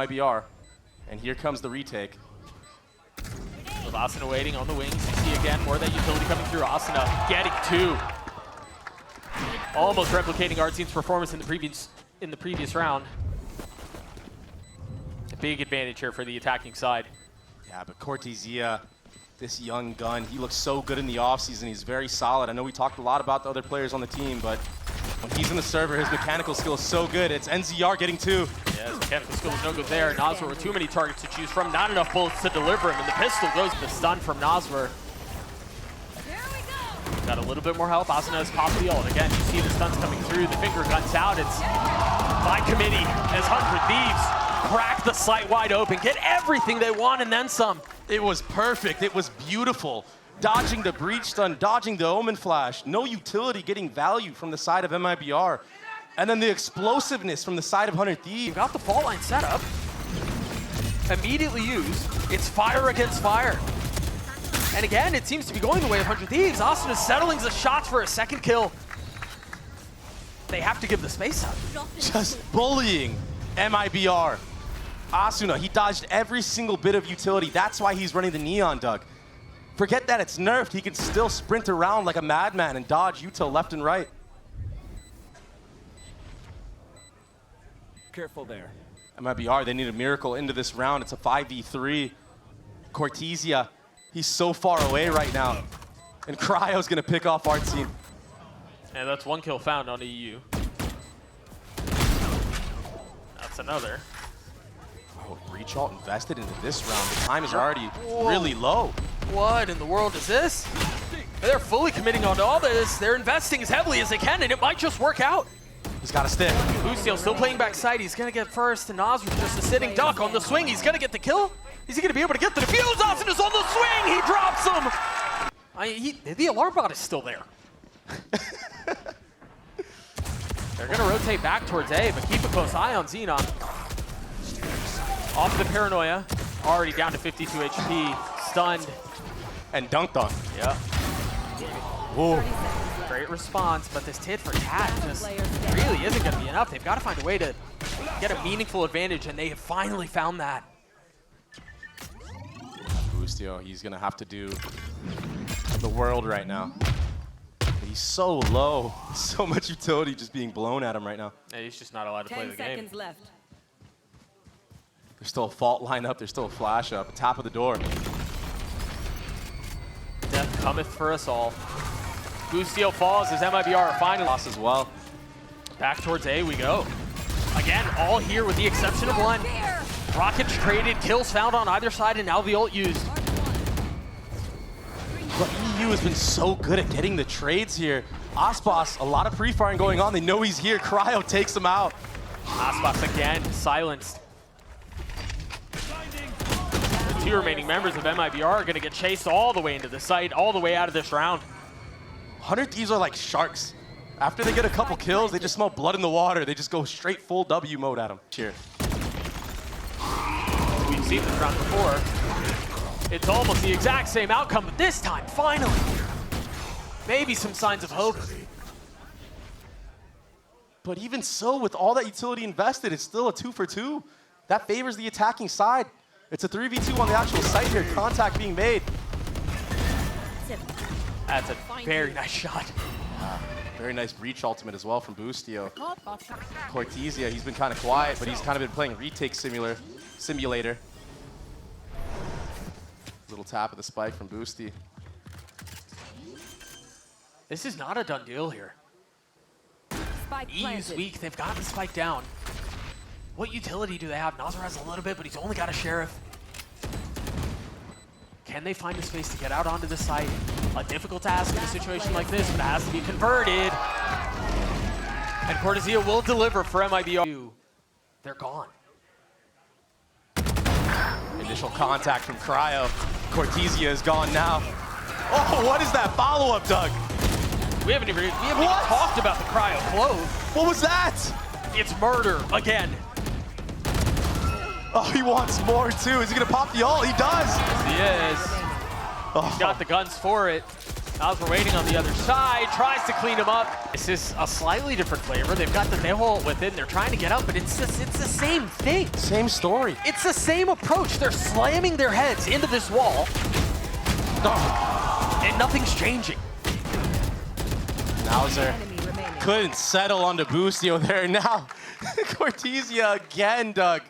MIBR, and here comes the retake. With Asuna waiting on the wings, you see again more of that utility coming through. Asuna getting two. Almost replicating Artzine's performance in the previous round. A big advantage here for the attacking side. Yeah, but Cortezia, this young gun, he looks so good in the offseason. He's very solid. I know we talked a lot about the other players on the team, but when he's in the server, his mechanical skill is so good. It's NZR getting two. Yeah, his mechanical skill is no good there. Noswer with too many targets to choose from. Not enough bullets to deliver him, and the pistol goes to the stun from Noswer. Got a little bit more help. Asuna has popped the ult. Again, you see the stuns coming through. The finger guns out. It's by committee as 100 Thieves crack the site wide open, get everything they want and then some. It was perfect. It was beautiful. Dodging the breach stun, dodging the omen flash. No utility getting value from the side of MIBR. And then the explosiveness from the side of 100 Thieves. You've got the fault line set up. Immediately used. It's fire against fire. And again, it seems to be going the way of 100 Thieves. Asuna settling the shots for a second kill. They have to give the space up. Just bullying MIBR. Asuna, he dodged every single bit of utility. That's why he's running the Neon, Doug. Forget that it's nerfed. He can still sprint around like a madman and dodge util left and right. Careful there. MIBR, they need a miracle into this round. It's a 5v3. Cortezia, he's so far away right now. And Cryo's gonna pick off Artzine. And that's one kill found on EU. That's another. Oh, Breach ult invested into this round. The time is already really low. What in the world is this? They're fully committing onto all this. They're investing as heavily as they can, and it might just work out. He's got a stick. Lucio still playing backside. He's gonna get first, and Noswer just a sitting duck on the swing. He's gonna get the kill. Is he gonna be able to get the defuse? Asuna's on the swing. He drops him. The alarm bot is still there. They're gonna rotate back towards A, but keep a close eye on Xenon. Off the paranoia, already down to 52 HP, stunned. And dunked on. Yeah. Whoa. Great response, but this tit for tat just really isn't going to be enough. They've got to find a way to get a meaningful advantage, and they have finally found that. Bustio, he's going to have to do the world right now. He's so low. So much utility just being blown at him right now. Yeah, he's just not allowed to play the game. 10 seconds left. There's still a fault line up. There's still a flash up. Top of the door. Death cometh for us all. Bustio falls as MIBR finally lost as well. Back towards A we go. Again, all here with the exception of one. Rockets traded, kills found on either side, and now the ult used. But EU has been so good at getting the trades here. ASPAS, a lot of pre-firing going on. They know he's here. Cryo takes him out. ASPAS again, silenced. The two remaining members of MIBR are going to get chased all the way into the site, all the way out of this round. 100 Thieves are like sharks. After they get a couple kills, they just smell blood in the water. They just go straight full W mode at them. Cheers. We've seen this round before. It's almost the exact same outcome, but this time, finally, maybe some signs of hope. But even so, with all that utility invested, it's still a 2 for 2. That favors the attacking side. It's a 3v2 on the actual site here. Contact being made. That's a very nice shot. Very nice breach ultimate as well from Bustio. Cortezia, he's been kind of quiet, but he's kind of been playing retake simulator. Little tap of the spike from Boosty. This is not a done deal here. E's weak, they've got the spike down. What utility do they have? Noswer has a little bit, but he's only got a sheriff. Can they find a space to get out onto the site? A difficult task in a situation like this, but it has to be converted. And Cortezia will deliver for MIBR. They're gone. Initial contact from Cryo. Cortezia is gone now. Oh, what is that follow-up, Doug? We haven't even talked about the Cryo flow. What was that? It's murder again. Oh, he wants more too. Is he gonna pop the ult? He does. Yes, he is. He's got the guns for it. As we're waiting on the other side, tries to clean him up. This is a slightly different flavor. They've got the nail within. They're trying to get up, but it's the same thing. Same story. It's the same approach. They're slamming their heads into this wall, and nothing's changing. Nauser couldn't settle on the Boostio there. Now, Cortesia again, Doug.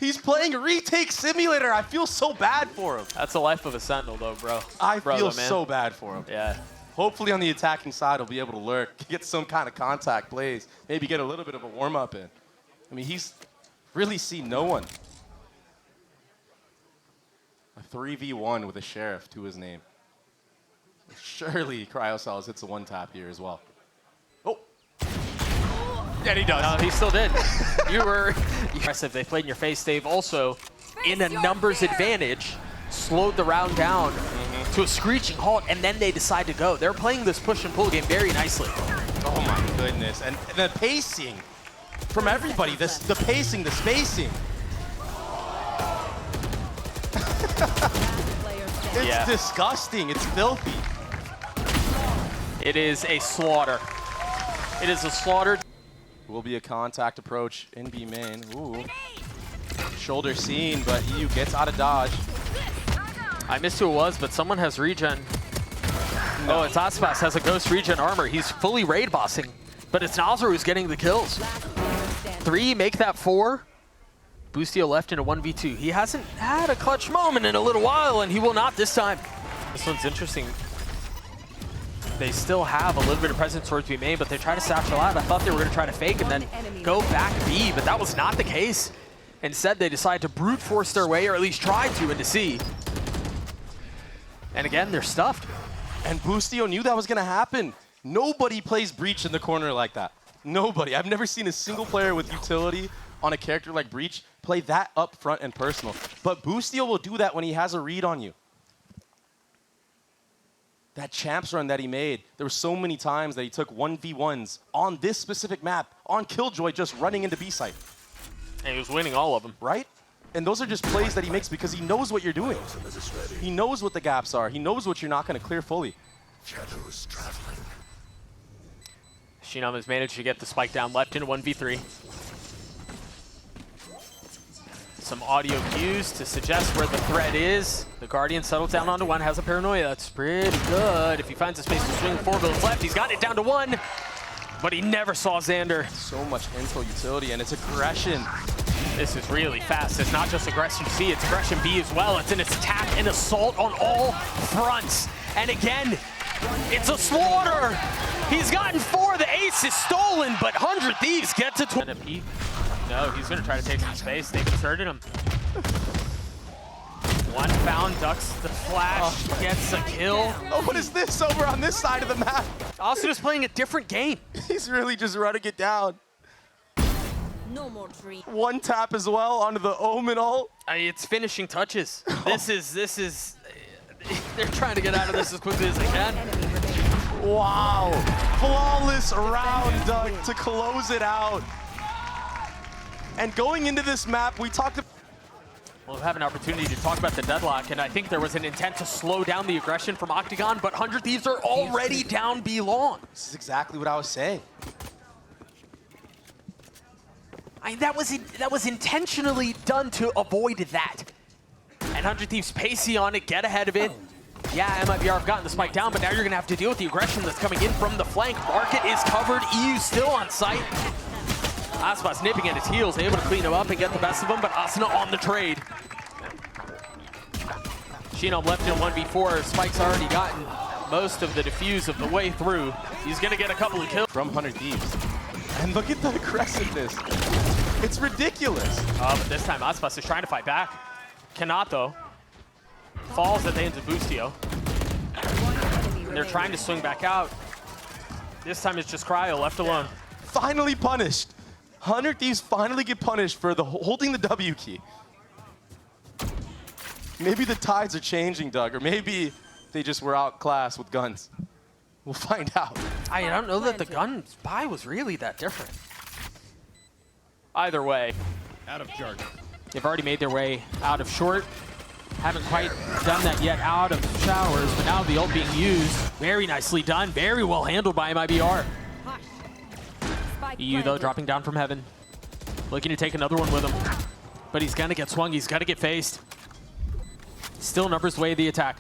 He's playing retake simulator. I feel so bad for him. That's the life of a Sentinel, though, bro. I feel so bad for him. Yeah. Hopefully on the attacking side, he'll be able to lurk, get some kind of contact plays, maybe get a little bit of a warm-up in. I mean, he's really seen no one. A 3v1 with a Sheriff to his name. Surely Cryocells hits a one-tap here as well. Oh. Yeah, he does. No, he still did. You were impressive. They played in your face. They've also, in a numbers advantage, slowed the round down to a screeching halt, and then they decide to go. They're playing this push and pull game very nicely. Oh my goodness. And the pacing from everybody, the pacing, the spacing. It's disgusting. It's filthy. It is a slaughter. It is a slaughter. Will be a contact approach in B main. Ooh. Shoulder seen, but EU gets out of dodge. I missed who it was, but someone has regen. No. Oh, it's ASPAS, has a ghost regen armor. He's fully raid bossing, but it's Nazar who's getting the kills. 3, make that 4. Boostio left in a 1v2. He hasn't had a clutch moment in a little while, and he will not this time. This one's interesting. They still have a little bit of presence towards B main, but they try to satchel out. I thought they were going to try to fake and then go back B, but that was not the case. Instead, they decide to brute force their way, or at least try to, into C. And again, they're stuffed. And Boostio knew that was going to happen. Nobody plays Breach in the corner like that. Nobody. I've never seen a single player with utility on a character like Breach play that up front and personal. But Boostio will do that when he has a read on you. That champs run that he made, there were so many times that he took 1v1s on this specific map, on Killjoy, just running into B site. And he was winning all of them. Right? And those are just plays that he makes because he knows what you're doing. He knows what the gaps are. He knows what you're not going to clear fully. Shadows traveling. Shinam has managed to get the spike down left into 1v3. Some audio cues to suggest where the threat is. The Guardian settles down onto 1, has a paranoia. That's pretty good. If he finds a space to swing 4 bullets left, he's got it down to 1. But he never saw Xander. So much intel utility, and it's aggression. This is really fast. It's not just aggression C, it's aggression B as well. It's an attack and assault on all fronts. And again, it's a slaughter. He's gotten 4. The ace is stolen, but 100 Thieves get to 20. No, he's going to try to take some space. They've inserted him. One found, ducks the flash, gets a kill. Oh, what is this over on this side of the map? Austin is playing a different game. He's really just running it down. No more dream. One tap as well onto the Omen ult. It's finishing touches. This is, they're trying to get out of this as quickly as they can. Wow. Flawless round, Doug, to close it out. And going into this map, we talked about... We'll have an opportunity to talk about the deadlock, and I think there was an intent to slow down the aggression from Octagon, but 100 Thieves are already down B long. This is exactly what I was saying. I mean, that was intentionally done to avoid that. And 100 Thieves pacey on it, get ahead of it. Yeah, MIBR have gotten the spike down, but now you're going to have to deal with the aggression that's coming in from the flank. Market is covered, EU still on site. ASPAS nipping at his heels, able to clean him up and get the best of him, but Asuna on the trade. Shinam left in 1v4. Spike's already gotten most of the defuse of the way through. He's going to get a couple of kills. From 100 Thieves. And look at the aggressiveness. It's ridiculous. But this time ASPAS is trying to fight back. Cannot, though. Falls at the hands of Boostio. And they're trying to swing back out. This time it's just Cryo left alone. Finally punished. 100 Thieves finally get punished for holding the W key. Maybe the tides are changing, Doug, or maybe they just were outclassed with guns. We'll find out. I don't know that the gun buy was really that different. Either way, Out of charge. they've already made their way out of short. Haven't quite done that yet out of the showers, but now the ult being used. Very nicely done. Very well handled by MIBR. EU, though, dropping down from heaven. Looking to take another one with him. But he's going to get swung. He's got to get faced. Still numbers way the attack.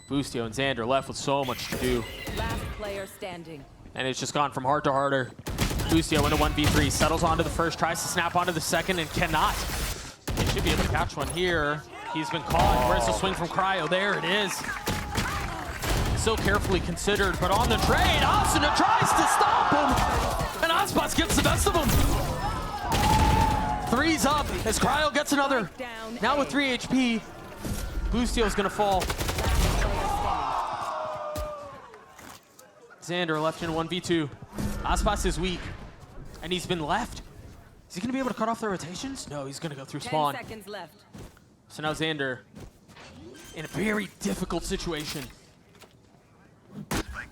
Boostio and Xander left with so much to do. Last player standing. And it's just gone from hard to harder. Boostio into 1v3, settles onto the first, tries to snap onto the second, and cannot. He should be able to catch one here. He's been caught. Where's the swing from Cryo? There it is. So carefully considered, but on the trade, Asuna tries to stop him, and ASPAS gets the best of him. Three's up as Cryo gets another. Now with 3 HP, Boostio's gonna fall. Xander left in 1v2. ASPAS is weak, and he's been left. Is he gonna be able to cut off the rotations? No, he's gonna go through spawn. 10 seconds left. So now Xander in a very difficult situation.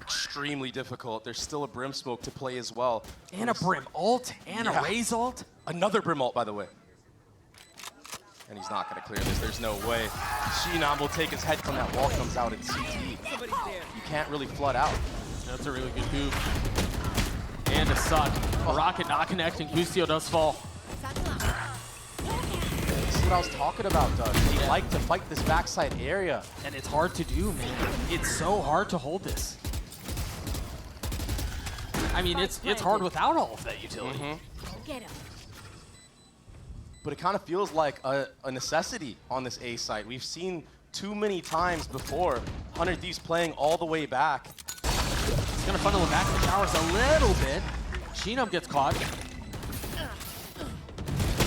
Extremely difficult. There's still a Brim smoke to play as well. And a Brim ult, and a Raze ult. Another Brim ult, by the way. And he's not going to clear this. There's no way. Sheenam will take his head from that wall, comes out in CT. You can't really flood out. That's a really good hoop. And a suck. Rocket not connecting. Boostio does fall. This is what I was talking about, Doug. He liked to fight this backside area. And it's hard to do, man. It's so hard to hold this. I mean, it's hard without all of that utility. Get him. But it kind of feels like a necessity on this A site. We've seen too many times before 100 Thieves playing all the way back. He's gonna funnel him back in the showers a little bit. Sheenam gets caught.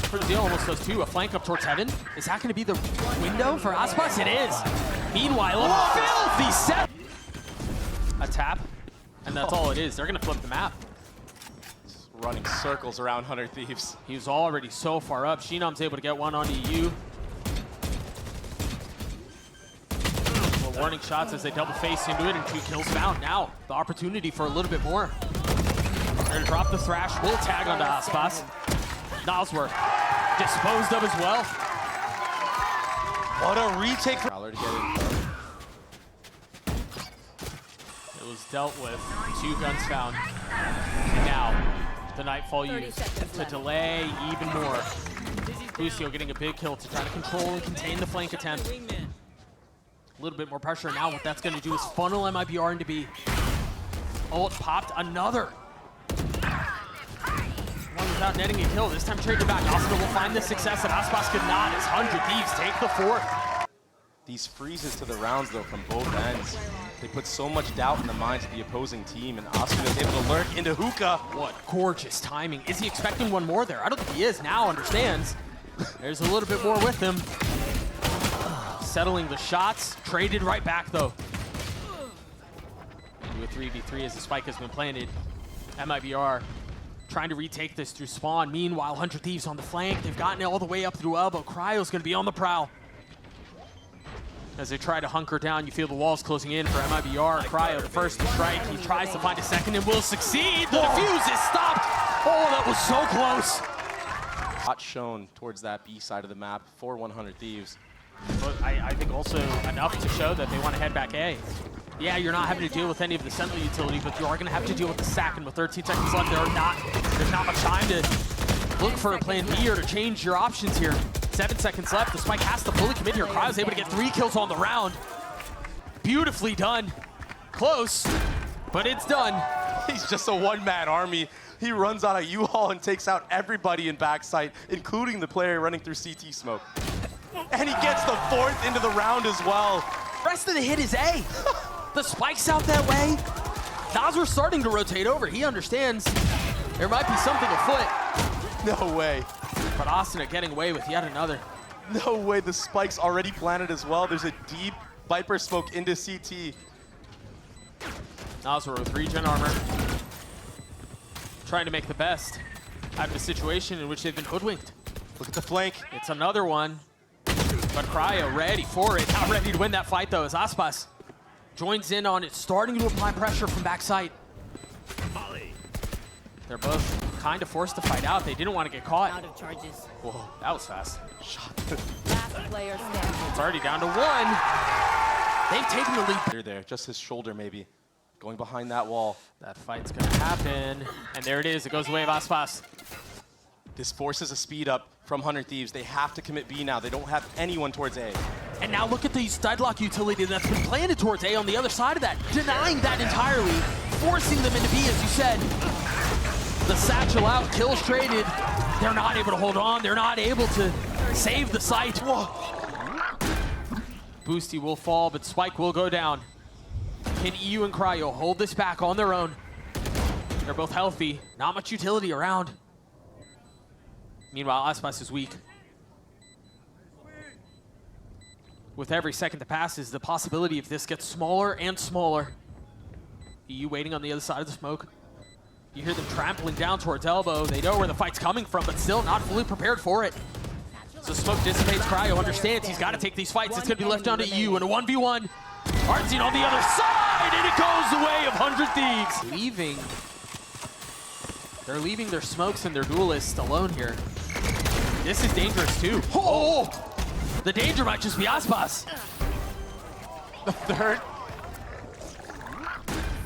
Pretty deal almost does too. A flank up towards heaven. Is that gonna be the window for ASPAS? It is. Meanwhile, a filthy set. A tap, and that's all it is. They're gonna flip the map. Just running circles around 100 Thieves. He was already so far up. Sheenam's able to get one onto EU. Well, warning shots as they double face into it, and 2 kills found. Now, the opportunity for a little bit more. They're gonna drop the Thrash. Will tag onto ASPAS. Nosworth disposed of as well. What a retake. It was dealt with. 2 guns found. And now, the Nightfall used to delay even more. Boostio getting a big kill to try to control and contain the flank attempt. A little bit more pressure. Now what that's going to do is funnel MIBR into B. Ult popped another. One without netting a kill. This time traded back. Asuna will find the success that ASPAS could not as 100 Thieves take the 4th. These freezes to the rounds, though, from both ends. They put so much doubt in the minds of the opposing team, and Asuna is able to lurk into hookah. What gorgeous timing. Is he expecting one more there? I don't think he is. Now understands. There's a little bit more with him. Settling the shots. Traded right back, though. Into a 3v3 as the spike has been planted. MIBR trying to retake this through spawn. Meanwhile, 100 Thieves on the flank. They've gotten it all the way up through elbow. Cryo's going to be on the prowl. As they try to hunker down, you feel the walls closing in for MIBR. Cryo, the first to strike. He tries to find a second and will succeed. The defuse is stopped. Oh, that was so close. Hot shown towards that B side of the map for 100 Thieves. But I think also enough to show that they want to head back A. Yeah, you're not having to deal with any of the Sentinel utility, but you are going to have to deal with the sack. And with 13 seconds left, there's not much time to look for a plan B or to change your options here. 7 seconds left. The spike has to fully commit here. Cryo's able to get 3 kills on the round. Beautifully done. Close, but it's done. He's just a one-man army. He runs out of U-Haul and takes out everybody in backside, including the player running through CT smoke. And he gets the 4th into the round as well. Rest of the hit is A. The spike's out that way. Nosworth's starting to rotate over. He understands there might be something afoot. No way. But Asuna getting away with yet another. No way, the spike's already planted as well. There's a deep Viper smoke into CT. Nosworth with regen armor. Trying to make the best out of a situation in which they've been hoodwinked. Look at the flank. It's another one. But Cryo ready for it. Not ready to win that fight though as ASPAS joins in on it, starting to apply pressure from backside. They're both kind of forced to fight out. They didn't want to get caught. Out of charges. Whoa, that was fast. Last player standing. It's already down to 1. They've taken the lead. They're there, just his shoulder maybe. Going behind that wall. That fight's going to happen. And there it is. It goes away of ASPAS. This forces a speed up from 100 Thieves. They have to commit B now. They don't have anyone towards A. And now look at the deadlock utility that's been planted towards A on the other side of that. Denying that entirely. Forcing them into B, as you said. The satchel out, kills traded. They're not able to hold on. They're not able to save the site. Whoa. Boosty will fall, but Spike will go down. Can EU and Cryo hold this back on their own? They're both healthy. Not much utility around. Meanwhile, ASPAS is weak. With every second that passes, the possibility of this gets smaller and smaller. EU waiting on the other side of the smoke. You hear them trampling down towards elbow. They know where the fight's coming from, but still not fully prepared for it. So smoke dissipates. Cryo understands he's got to take these fights. It's going to be left down to EU in a 1v1. Artsine on the other side, and it goes the way of 100 Thieves. They're leaving their smokes and their duelists alone here. This is dangerous too. Oh! The danger might just be ASPAS. The third.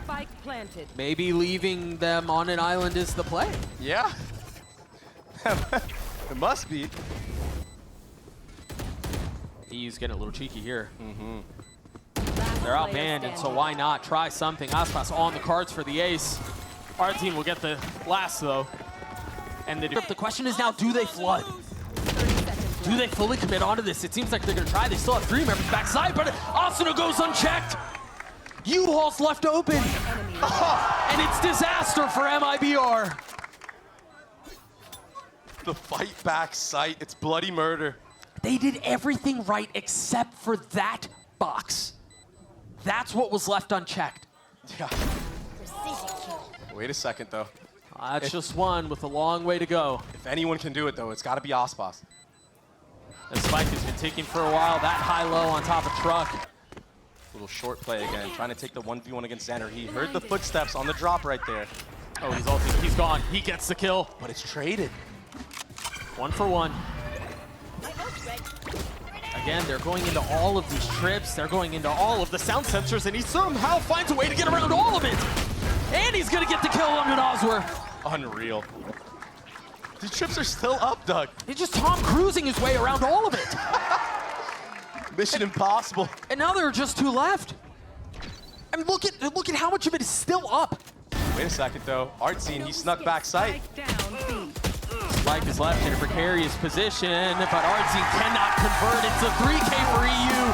Spike planted. Maybe leaving them on an island is the play. Yeah. It must be. He's getting a little cheeky here. Last They're player outmanned, and so standing. why not try something? ASPAS on the cards for the ace. Our team will get the last though. And the question is now, do they flood? 30 seconds Do they fully commit onto this? It seems like they're gonna try. They still have 3 members backside, but Asuna goes unchecked. U-Haul's left open. And it's disaster for MIBR. The fight back sight. It's bloody murder. They did everything right except for that box. That's what was left unchecked. Yeah. Wait a second, though. That's just one with a long way to go. If anyone can do it, though, it's got to be ASPAS. The spike has been ticking for a while. That high-low on top of Truck. Little short play again, trying to take the 1v1 against Xander. He heard the footsteps on the drop right there. Oh, he's ulting. He's gone. He gets the kill. But it's traded. 1 for 1. Again, they're going into all of these trips. They're going into all of the sound sensors, and he somehow finds a way to get around all of it. And he's going to get the kill on Nosworth. Unreal. The trips are still up, Doug. He's just Tom Cruising his way around all of it. Mission impossible. And now there are just 2 left. I mean, look at how much of it is still up. Wait a second, though. Artsine, he snuck back sight. Spike down. B. Spike is left in a precarious position, but Artsine cannot convert. It's a 3K for EU.